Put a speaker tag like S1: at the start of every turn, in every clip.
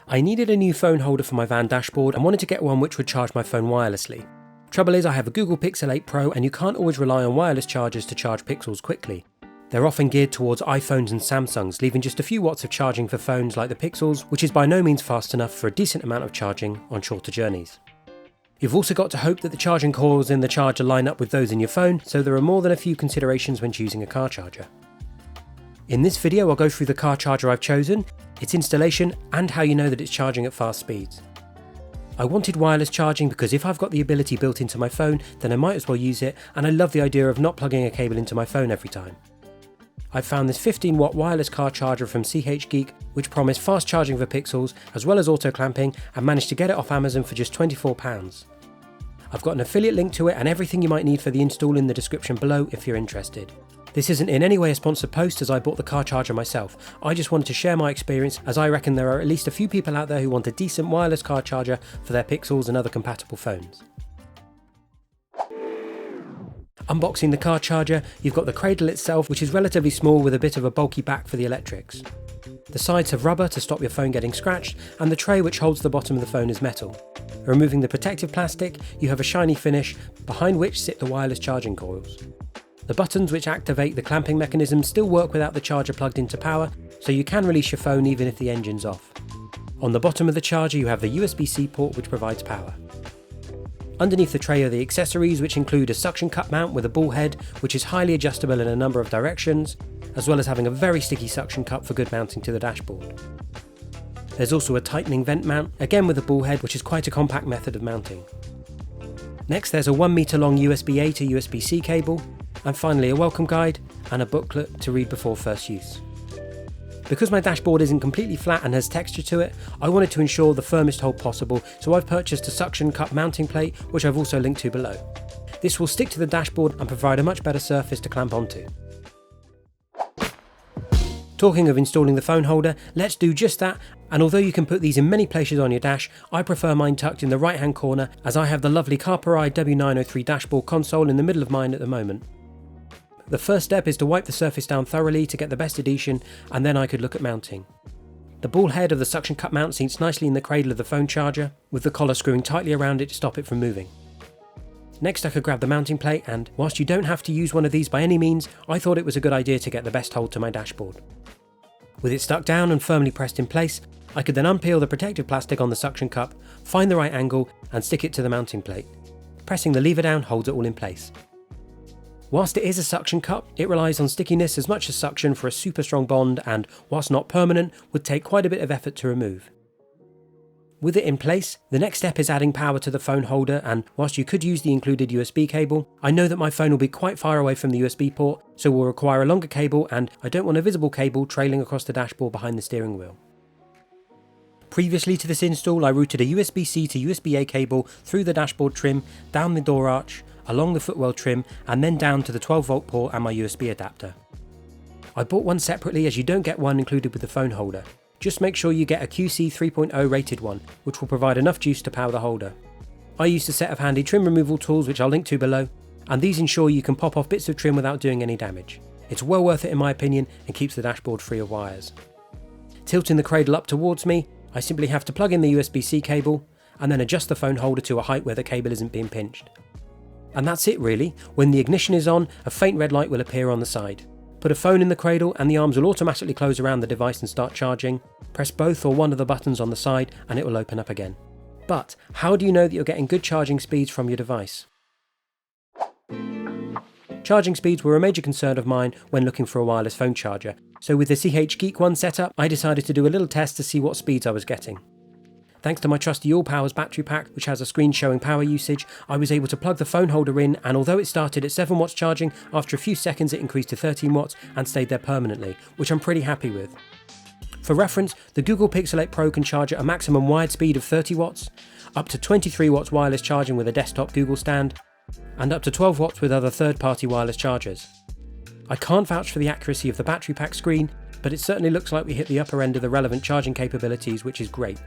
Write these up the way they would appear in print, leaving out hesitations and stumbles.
S1: I needed a new phone holder for my van dashboard and wanted to get one which would charge my phone wirelessly. Trouble is, I have a Google Pixel 8 Pro and you can't always rely on wireless chargers to charge Pixels quickly. They're often geared towards iPhones and Samsungs, leaving just a few watts of charging for phones like the Pixels, which is by no means fast enough for a decent amount of charging on shorter journeys. You've also got to hope that the charging coils in the charger line up with those in your phone, so there are more than a few considerations when choosing a car charger. In this video I'll go through the car charger I've chosen, its installation, and how you know that it's charging at fast speeds. I wanted wireless charging because if I've got the ability built into my phone, then I might as well use it, and I love the idea of not plugging a cable into my phone every time. I've found this 15 watt wireless car charger from CHGeek, which promised fast charging for Pixels as well as auto clamping, and managed to get it off Amazon for just £24. I've got an affiliate link to it and everything you might need for the install in the description below if you're interested. This isn't in any way a sponsored post as I bought the car charger myself. I just wanted to share my experience as I reckon there are at least a few people out there who want a decent wireless car charger for their Pixels and other compatible phones. Unboxing the car charger, you've got the cradle itself, which is relatively small with a bit of a bulky back for the electrics. The sides have rubber to stop your phone getting scratched, and the tray which holds the bottom of the phone is metal. Removing the protective plastic, you have a shiny finish, behind which sit the wireless charging coils. The buttons which activate the clamping mechanism still work without the charger plugged into power, so you can release your phone even if the engine's off. On the bottom of the charger you have the USB-C port which provides power. Underneath the tray are the accessories, which include a suction cup mount with a ball head which is highly adjustable in a number of directions, as well as having a very sticky suction cup for good mounting to the dashboard. There's also a tightening vent mount, again with a ball head, which is quite a compact method of mounting. Next there's a 1 metre long USB-A to USB-C cable, and finally a welcome guide and a booklet to read before first use. Because my dashboard isn't completely flat and has texture to it, I wanted to ensure the firmest hold possible, so I've purchased a suction cup mounting plate, which I've also linked to below. This will stick to the dashboard and provide a much better surface to clamp onto. Talking of installing the phone holder, let's do just that, and although you can put these in many places on your dash, I prefer mine tucked in the right hand corner as I have the lovely Carperai W903 dashboard console in the middle of mine at the moment. The first step is to wipe the surface down thoroughly to get the best adhesion, and then I could look at mounting. The ball head of the suction cup mount seats nicely in the cradle of the phone charger, with the collar screwing tightly around it to stop it from moving. Next I could grab the mounting plate and, whilst you don't have to use one of these by any means, I thought it was a good idea to get the best hold to my dashboard. With it stuck down and firmly pressed in place, I could then unpeel the protective plastic on the suction cup, find the right angle and stick it to the mounting plate. Pressing the lever down holds it all in place. Whilst it is a suction cup, it relies on stickiness as much as suction for a super strong bond and, whilst not permanent, would take quite a bit of effort to remove. With it in place, the next step is adding power to the phone holder, and whilst you could use the included USB cable, I know that my phone will be quite far away from the USB port, so will require a longer cable, and I don't want a visible cable trailing across the dashboard behind the steering wheel. Previously to this install, I routed a USB-C to USB-A cable through the dashboard trim, down the door arch, along the footwell trim, and then down to the 12V port and my USB adapter. I bought one separately as you don't get one included with the phone holder. Just make sure you get a QC 3.0 rated one, which will provide enough juice to power the holder. I used a set of handy trim removal tools which I'll link to below, and these ensure you can pop off bits of trim without doing any damage. It's well worth it in my opinion and keeps the dashboard free of wires. Tilting the cradle up towards me, I simply have to plug in the USB-C cable and then adjust the phone holder to a height where the cable isn't being pinched. And that's it really. When the ignition is on, a faint red light will appear on the side. Put a phone in the cradle and the arms will automatically close around the device and start charging. Press both or one of the buttons on the side and it will open up again. But how do you know that you're getting good charging speeds from your device? Charging speeds were a major concern of mine when looking for a wireless phone charger, so with the CHGeek one set up, I decided to do a little test to see what speeds I was getting. Thanks to my trusty All Powers battery pack, which has a screen showing power usage, I was able to plug the phone holder in, and although it started at 7 watts charging, after a few seconds it increased to 13 watts and stayed there permanently, which I'm pretty happy with. For reference, the Google Pixel 8 Pro can charge at a maximum wide speed of 30 watts, up to 23 watts wireless charging with a desktop Google stand, and up to 12 watts with other third-party wireless chargers. I can't vouch for the accuracy of the battery pack screen, but it certainly looks like we hit the upper end of the relevant charging capabilities, which is great.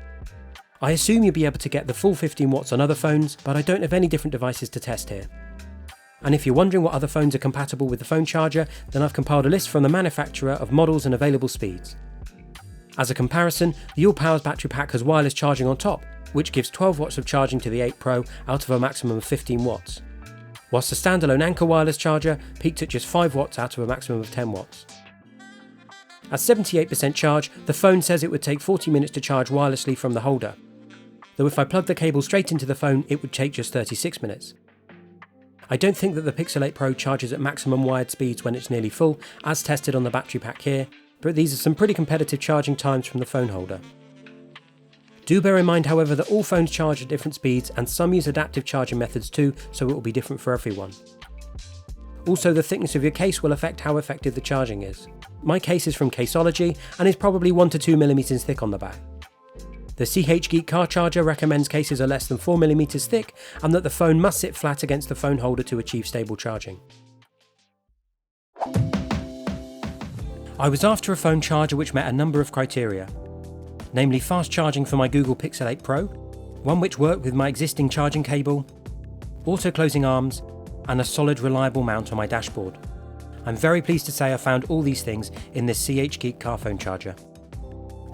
S1: I assume you'll be able to get the full 15 watts on other phones, but I don't have any different devices to test here. And if you're wondering what other phones are compatible with the phone charger, then I've compiled a list from the manufacturer of models and available speeds. As a comparison, the all-powers battery pack has wireless charging on top, which gives 12 watts of charging to the 8 Pro out of a maximum of 15 watts, whilst the standalone Anker wireless charger peaked at just 5 watts out of a maximum of 10 watts. At 78% charge, the phone says it would take 40 minutes to charge wirelessly from the holder, though if I plug the cable straight into the phone it would take just 36 minutes. I don't think that the Pixel 8 Pro charges at maximum wired speeds when it's nearly full, as tested on the battery pack here, but these are some pretty competitive charging times from the phone holder. Do bear in mind, however, that all phones charge at different speeds and some use adaptive charging methods too, so it will be different for everyone. Also, the thickness of your case will affect how effective the charging is. My case is from Caseology and is probably 1 to 2mm thick on the back. The CHGeek car charger recommends cases are less than 4mm thick and that the phone must sit flat against the phone holder to achieve stable charging. I was after a phone charger which met a number of criteria, namely fast charging for my Google Pixel 8 Pro, one which worked with my existing charging cable, auto closing arms, and a solid reliable mount on my dashboard. I'm very pleased to say I found all these things in this CHGeek car phone charger.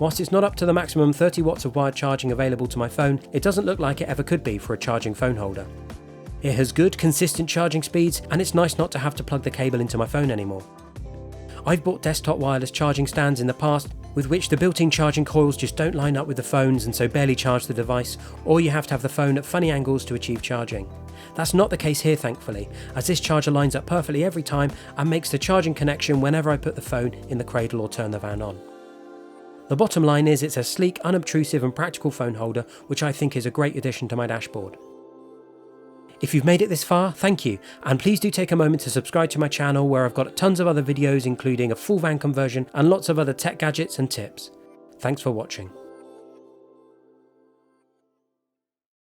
S1: Whilst it's not up to the maximum 30 watts of wired charging available to my phone, it doesn't look like it ever could be for a charging phone holder. It has good, consistent charging speeds, and it's nice not to have to plug the cable into my phone anymore. I've bought desktop wireless charging stands in the past with which the built-in charging coils just don't line up with the phones and so barely charge the device, or you have to have the phone at funny angles to achieve charging. That's not the case here, thankfully, as this charger lines up perfectly every time and makes the charging connection whenever I put the phone in the cradle or turn the van on. The bottom line is it's a sleek, unobtrusive and practical phone holder, which I think is a great addition to my dashboard. If you've made it this far, thank you, and please do take a moment to subscribe to my channel where I've got tons of other videos including a full van conversion and lots of other tech gadgets and tips. Thanks for watching.